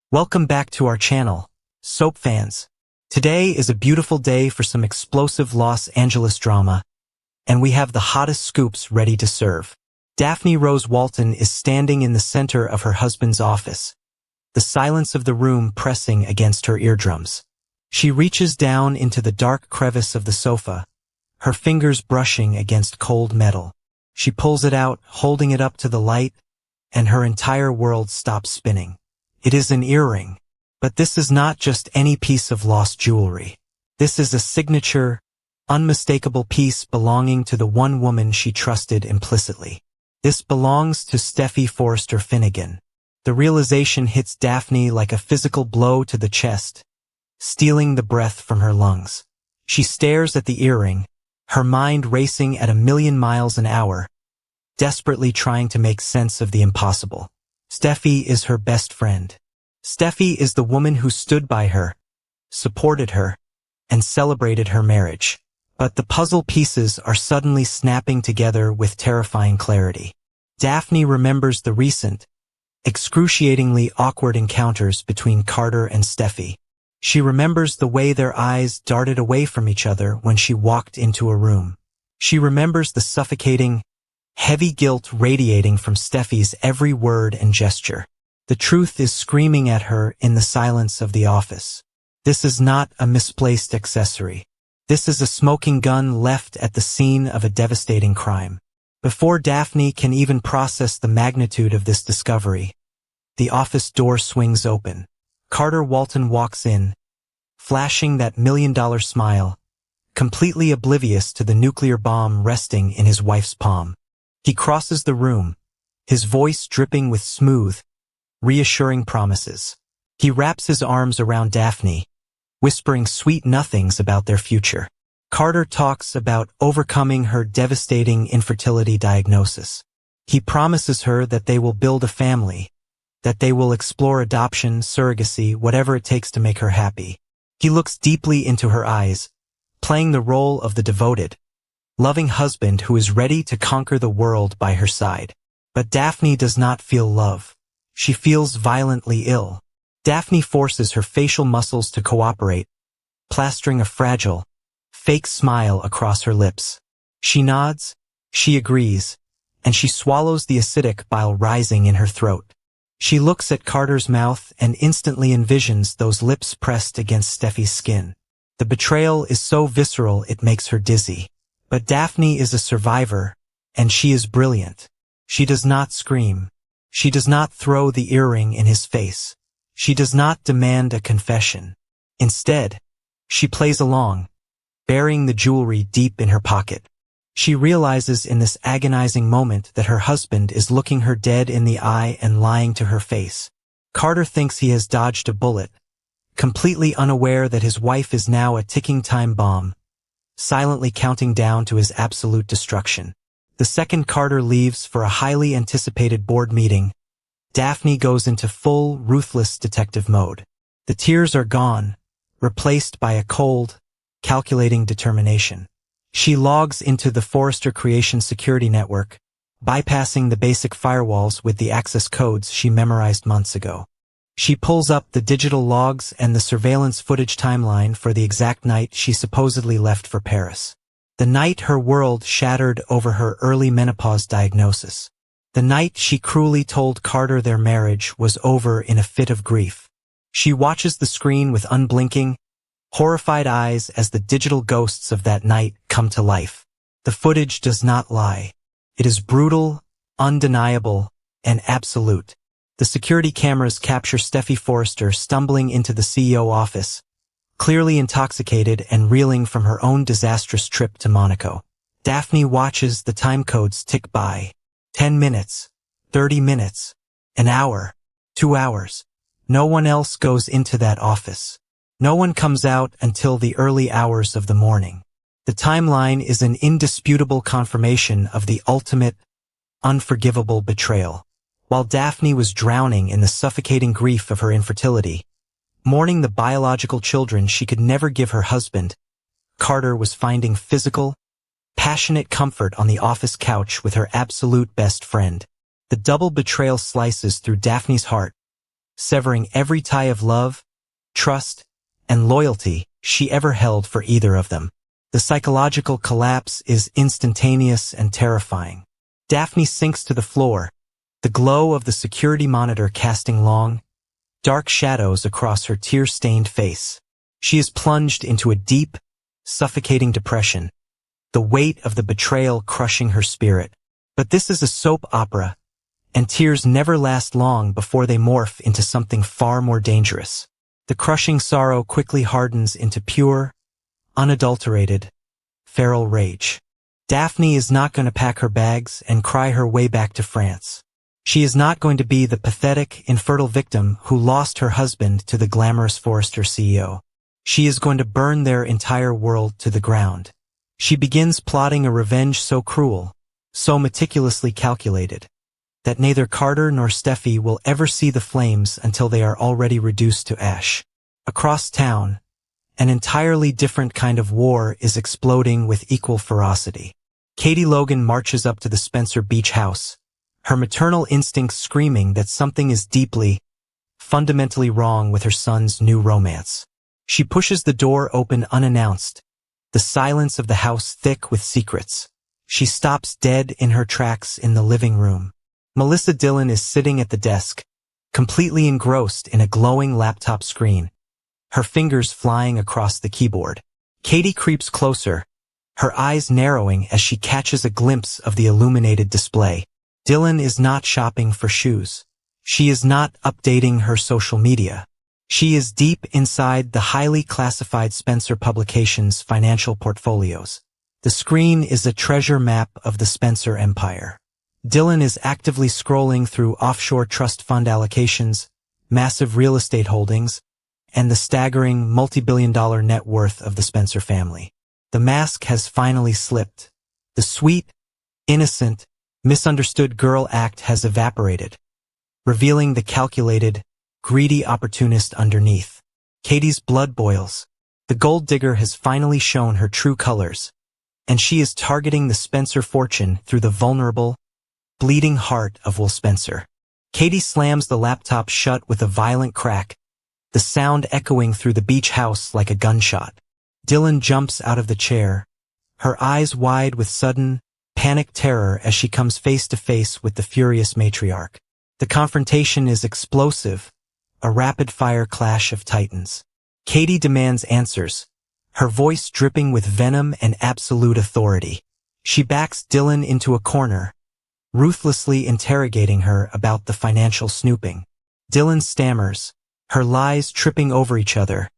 Welcome back to our channel, soap fans. Today is a beautiful day for some explosive Los Angeles drama, and we have the hottest scoops ready to serve. Daphne Rose Walton is standing in the center of her husband's office, the silence of the room pressing against her eardrums. She reaches down into the dark crevice of the sofa, her fingers brushing against cold metal. She pulls it out, holding it up to the light, and her entire world stops spinning. It is an earring, but this is not just any piece of lost jewelry. This is a signature, unmistakable piece belonging to the one woman she trusted implicitly. This belongs to Steffi Forrester Finnegan. The realization hits Daphne like a physical blow to the chest, stealing the breath from her lungs. She stares at the earring, her mind racing at 1,000,000 miles an hour, desperately trying to make sense of the impossible. Steffi is her best friend. Steffi is the woman who stood by her, supported her, and celebrated her marriage. But the puzzle pieces are suddenly snapping together with terrifying clarity. Daphne remembers the recent, excruciatingly awkward encounters between Carter and Steffi. She remembers the way their eyes darted away from each other when she walked into a room. She remembers the suffocating, heavy guilt radiating from Steffi's every word and gesture. The truth is screaming at her in the silence of the office. This is not a misplaced accessory. This is a smoking gun left at the scene of a devastating crime. Before Daphne can even process the magnitude of this discovery, the office door swings open. Carter Walton walks in, flashing that $1,000,000 smile, completely oblivious to the nuclear bomb resting in his wife's palm. He crosses the room, his voice dripping with smooth, reassuring promises. He wraps his arms around Daphne, whispering sweet nothings about their future. Carter talks about overcoming her devastating infertility diagnosis. He promises her that they will build a family, that they will explore adoption, surrogacy, whatever it takes to make her happy. He looks deeply into her eyes, playing the role of the devoted, loving husband who is ready to conquer the world by her side. But Daphne does not feel love. She feels violently ill. Daphne forces her facial muscles to cooperate, plastering a fragile, fake smile across her lips. She nods, she agrees, and she swallows the acidic bile rising in her throat. She looks at Carter's mouth and instantly envisions those lips pressed against Steffi's skin. The betrayal is so visceral it makes her dizzy. But Daphne is a survivor, and she is brilliant. She does not scream. She does not throw the earring in his face. She does not demand a confession. Instead, she plays along, burying the jewelry deep in her pocket. She realizes in this agonizing moment that her husband is looking her dead in the eye and lying to her face. Carter thinks he has dodged a bullet, completely unaware that his wife is now a ticking time bomb, silently counting down to his absolute destruction. The second Carter leaves for a highly anticipated board meeting, Daphne goes into full, ruthless detective mode. The tears are gone, replaced by a cold, calculating determination. She logs into the Forrester Creation security network, bypassing the basic firewalls with the access codes she memorized months ago. She pulls up the digital logs and the surveillance footage timeline for the exact night she supposedly left for Paris. The night her world shattered over her early menopause diagnosis. The night she cruelly told Carter their marriage was over in a fit of grief. She watches the screen with unblinking, horrified eyes as the digital ghosts of that night come to life. The footage does not lie. It is brutal, undeniable, and absolute. The security cameras capture Steffi Forrester stumbling into the CEO office, clearly intoxicated and reeling from her own disastrous trip to Monaco. Daphne watches the time codes tick by. 10 minutes, 30 minutes, an hour, 2 hours. No one else goes into that office. No one comes out until the early hours of the morning. The timeline is an indisputable confirmation of the ultimate, unforgivable betrayal. While Daphne was drowning in the suffocating grief of her infertility, mourning the biological children she could never give her husband, Carter was finding physical, passionate comfort on the office couch with her absolute best friend. The double betrayal slices through Daphne's heart, severing every tie of love, trust, and loyalty she ever held for either of them. The psychological collapse is instantaneous and terrifying. Daphne sinks to the floor, the glow of the security monitor casting long, dark shadows across her tear-stained face. She is plunged into a deep, suffocating depression, the weight of the betrayal crushing her spirit. But this is a soap opera, and tears never last long before they morph into something far more dangerous. The crushing sorrow quickly hardens into pure, unadulterated, feral rage. Daphne is not going to pack her bags and cry her way back to France. She is not going to be the pathetic, infertile victim who lost her husband to the glamorous Forrester CEO. She is going to burn their entire world to the ground. She begins plotting a revenge so cruel, so meticulously calculated, that neither Carter nor Steffi will ever see the flames until they are already reduced to ash. Across town, an entirely different kind of war is exploding with equal ferocity. Katie Logan marches up to the Spencer Beach house, her maternal instincts screaming that something is deeply, fundamentally wrong with her son's new romance. She pushes the door open unannounced, the silence of the house thick with secrets. She stops dead in her tracks in the living room. Melissa Dillon is sitting at the desk, completely engrossed in a glowing laptop screen, her fingers flying across the keyboard. Katie creeps closer, her eyes narrowing as she catches a glimpse of the illuminated display. Dillon is not shopping for shoes. She is not updating her social media. She is deep inside the highly classified Spencer Publications financial portfolios. The screen is a treasure map of the Spencer empire. Dillon is actively scrolling through offshore trust fund allocations, massive real estate holdings, and the staggering multi-billion-dollar net worth of the Spencer family. The mask has finally slipped. The sweet, innocent, misunderstood girl act has evaporated, revealing the calculated, greedy opportunist underneath. Katie's blood boils. The gold digger has finally shown her true colors, and she is targeting the Spencer fortune through the vulnerable, bleeding heart of Will Spencer. Katie slams the laptop shut with a violent crack, the sound echoing through the beach house like a gunshot. Dillon jumps out of the chair, her eyes wide with sudden, panicked terror as she comes face to face with the furious matriarch. The confrontation is explosive, a rapid-fire clash of titans. Katie demands answers, her voice dripping with venom and absolute authority. She backs Dillon into a corner, ruthlessly interrogating her about the financial snooping. Dillon stammers, her lies tripping over each other,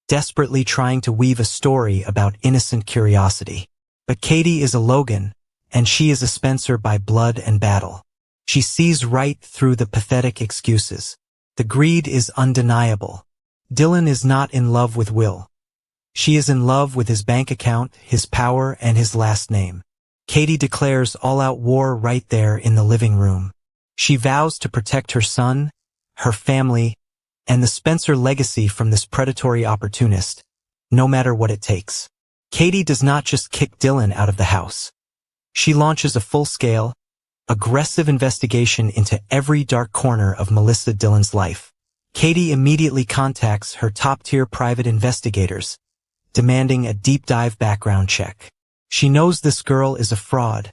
desperately trying to weave a story about innocent curiosity. But Katie is a Logan, and she is a Spencer by blood and battle. She sees right through the pathetic excuses. The greed is undeniable. Dillon is not in love with Will. She is in love with his bank account, his power, and his last name. Katie declares all-out war right there in the living room. She vows to protect her son, her family, and the Spencer legacy from this predatory opportunist, no matter what it takes. Katie does not just kick Dillon out of the house. She launches a full-scale, aggressive investigation into every dark corner of Melissa Dillon's life. Katie immediately contacts her top-tier private investigators, demanding a deep-dive background check. She knows this girl is a fraud,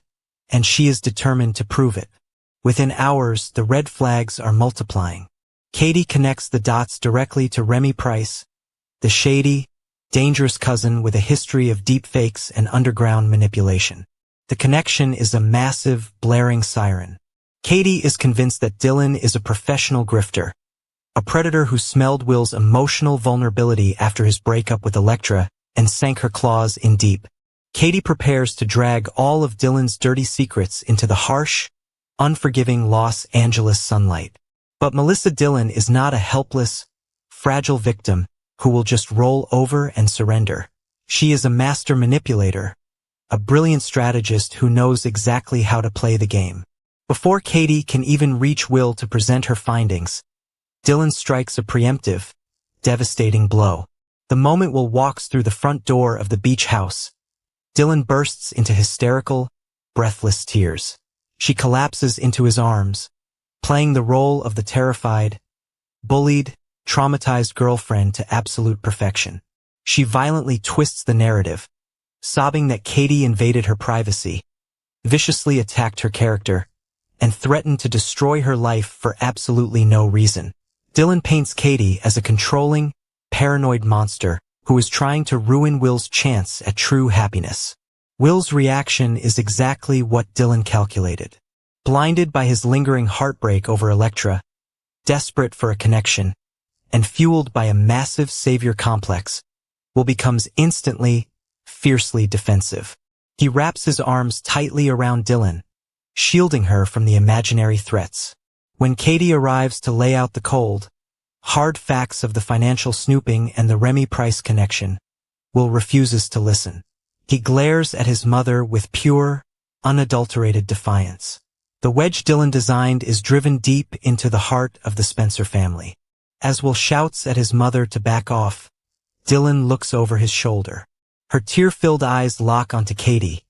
and she is determined to prove it. Within hours, the red flags are multiplying. Katie connects the dots directly to Remy Price, the shady, dangerous cousin with a history of deepfakes and underground manipulation. The connection is a massive, blaring siren. Katie is convinced that Dillon is a professional grifter, a predator who smelled Will's emotional vulnerability after his breakup with Elektra and sank her claws in deep. Katie prepares to drag all of Dillon's dirty secrets into the harsh, unforgiving Los Angeles sunlight. But Melissa Dillon is not a helpless, fragile victim who will just roll over and surrender. She is a master manipulator, a brilliant strategist who knows exactly how to play the game. Before Katie can even reach Will to present her findings, Dillon strikes a preemptive, devastating blow. The moment Will walks through the front door of the beach house, Dillon bursts into hysterical, breathless tears. She collapses into his arms, playing the role of the terrified, bullied, traumatized girlfriend to absolute perfection. She violently twists the narrative, sobbing that Katie invaded her privacy, viciously attacked her character, and threatened to destroy her life for absolutely no reason. Dylan paints Katie as a controlling, paranoid monster who is trying to ruin Will's chance at true happiness. Will's reaction is exactly what Dylan calculated. Blinded by his lingering heartbreak over Elektra, desperate for a connection, and fueled by a massive savior complex, Will becomes instantly, fiercely defensive. He wraps his arms tightly around Dylan, shielding her from the imaginary threats. When Katie arrives to lay out the cold, hard facts of the financial snooping and the Remy Price connection, Will refuses to listen. He glares at his mother with pure, unadulterated defiance. The wedge Dylan designed is driven deep into the heart of the Spencer family. As Will shouts at his mother to back off, Dylan looks over his shoulder. Her tear-filled eyes lock onto Katie,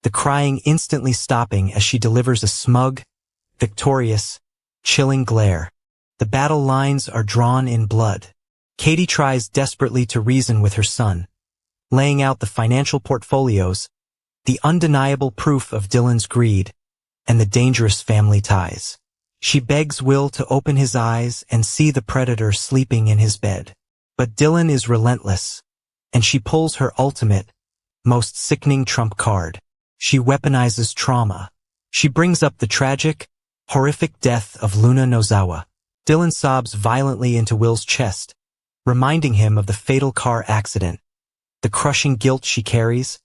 the crying instantly stopping as she delivers a smug, victorious, chilling glare. The battle lines are drawn in blood. Katie tries desperately to reason with her son, laying out the financial portfolios, the undeniable proof of Dylan's greed, and the dangerous family ties. She begs Will to open his eyes and see the predator sleeping in his bed. But Dylan is relentless, and she pulls her ultimate, most sickening trump card. She weaponizes trauma. She brings up the tragic, horrific death of Luna Nozawa. Dylan sobs violently into Will's chest, reminding him of the fatal car accident, the crushing guilt she carries,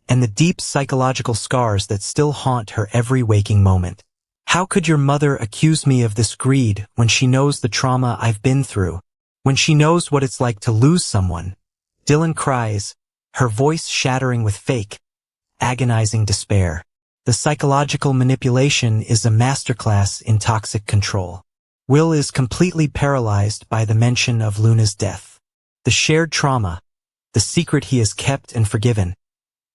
and the deep psychological scars that still haunt her every waking moment. How could your mother accuse me of this greed when she knows the trauma I've been through? When she knows what it's like to lose someone? Dylan cries, her voice shattering with fake, agonizing despair. The psychological manipulation is a masterclass in toxic control. Will is completely paralyzed by the mention of Luna's death. The shared trauma, the secret he has kept and forgiven,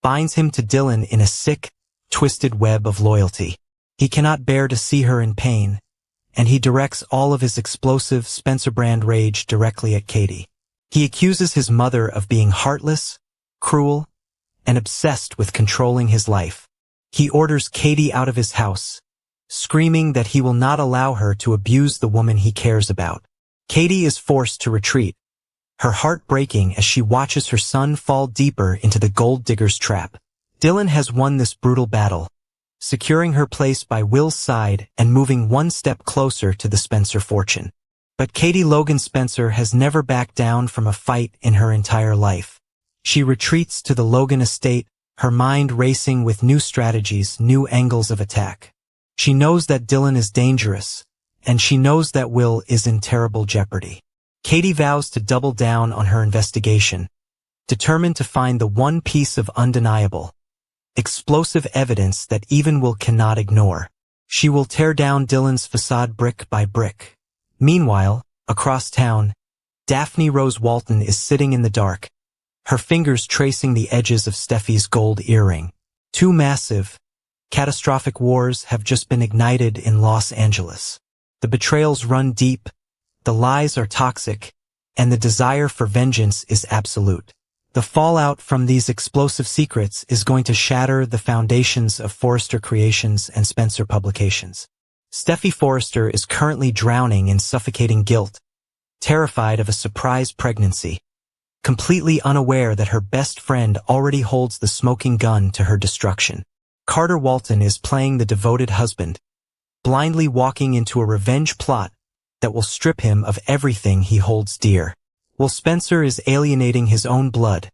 binds him to Dylan in a sick, twisted web of loyalty. He cannot bear to see her in pain, and he directs all of his explosive Spencer brand rage directly at Katie. He accuses his mother of being heartless, cruel, and obsessed with controlling his life. He orders Katie out of his house, screaming that he will not allow her to abuse the woman he cares about. Katie is forced to retreat, her heart breaking as she watches her son fall deeper into the gold digger's trap. Dylan has won this brutal battle, securing her place by Will's side and moving one step closer to the Spencer fortune. But Katie Logan Spencer has never backed down from a fight in her entire life. She retreats to the Logan estate, her mind racing with new strategies, new angles of attack. She knows that Dylan is dangerous, and she knows that Will is in terrible jeopardy. Katie vows to double down on her investigation, determined to find the one piece of undeniable, explosive evidence that even Will cannot ignore. She will tear down Dylan's facade brick by brick. Meanwhile, across town, Daphne Rose Walton is sitting in the dark, her fingers tracing the edges of Steffi's gold earring. Two massive, catastrophic wars have just been ignited in Los Angeles. The betrayals run deep, the lies are toxic, and the desire for vengeance is absolute. The fallout from these explosive secrets is going to shatter the foundations of Forrester Creations and Spencer Publications. Steffi Forrester is currently drowning in suffocating guilt, terrified of a surprise pregnancy, completely unaware that her best friend already holds the smoking gun to her destruction. Carter Walton is playing the devoted husband, blindly walking into a revenge plot that will strip him of everything he holds dear. While Spencer is alienating his own blood,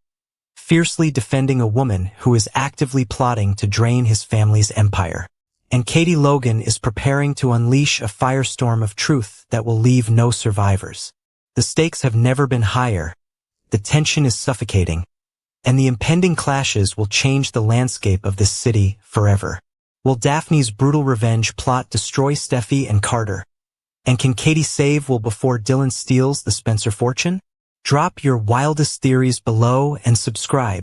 fiercely defending a woman who is actively plotting to drain his family's empire. And Katie Logan is preparing to unleash a firestorm of truth that will leave no survivors. The stakes have never been higher, the tension is suffocating, and the impending clashes will change the landscape of this city forever. Will Daphne's brutal revenge plot destroy Steffi and Carter? And can Katie save Will before Dylan steals the Spencer fortune? Drop your wildest theories below and subscribe.